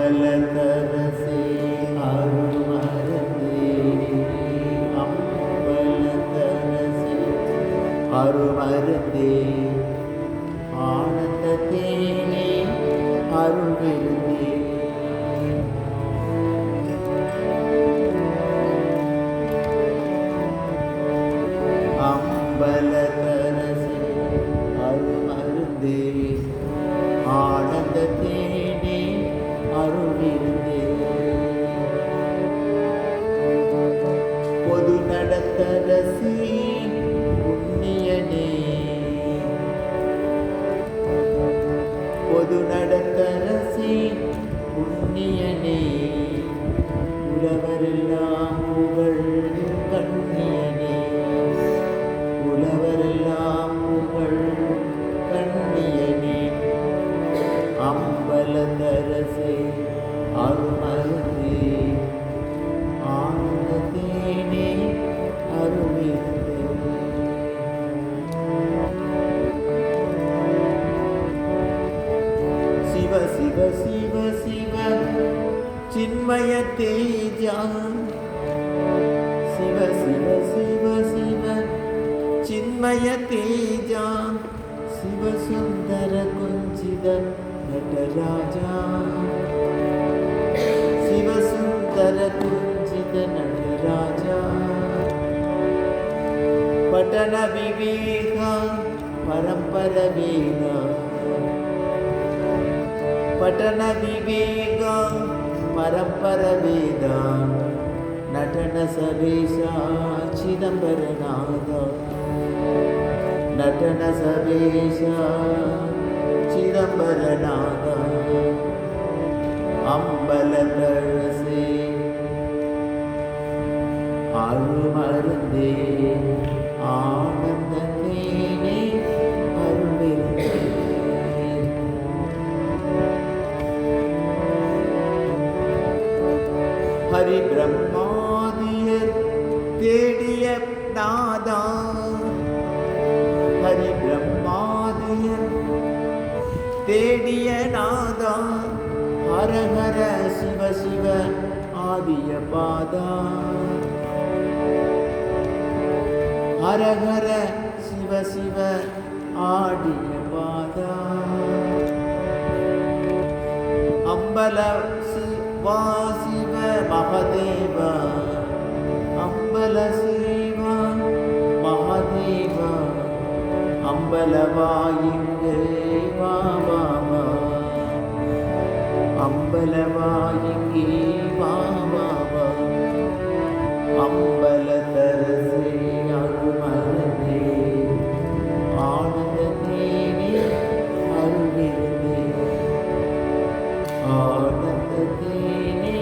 அம்பலதரசே அருமருந்தே, அம்பலதரசே அருமருந்தே, ஆனந்த தேனே அருள்விருந்தே. அம்பலதரசே அருமருந்தே, ஆனந்த தேனே அருள்விருந்தே. பொது நடத்தரசி புண்ணியனே, பொது நடத்தரசி புண்ணியனே, உலவரெல்லாம் புகழ் கண்ணியனே, உலவரெல்லாம் புகழ் கண்ணியனே. அம்பலதரசே அருமருந்தே, ஆனந்த தேனே அருள்விருந்தே. சிவ சிவ சிவ சிவ சின்மய தேஜா, சிவ சிவ சிவ சிவ சின்மய தேஜா, சிவசுந்தர குஞ்சித நடராஜா, சிவசுந்தர குஞ்சித நடராஜா. பட்டன விவேக பரம்பர வேத, பட்டன விவேக பரம்பர வேத, நடன சவேஷ சிதம்பரநாத, நடன சவேஷ சிதம்பரநாத. அம்பலதரசே அருமருந்தே, ஆனந்த தேனே அருள்விருந்தே. ஹரி பிரம்மாதியர் தேடிய நாதா, ஹரி பிரம்மாதியர் தேடிய நாதா, ஹர ஹர சிவ சிவ ஆதிய பாதா, ஹர ஹர சிவ சிவ ஆடிய பாதா. அம்பல சிவா சிவ மகதேவ, அம்பல சிவா மகதேவ, அம்பலவாயிங்கே வா வா வா, அம்பலவாயிங்கே வா வா வா. அம்பலதரசே அருமருந்தே, ஆனந்த தேனே அருள்விருந்தே, ஆனந்த தேனே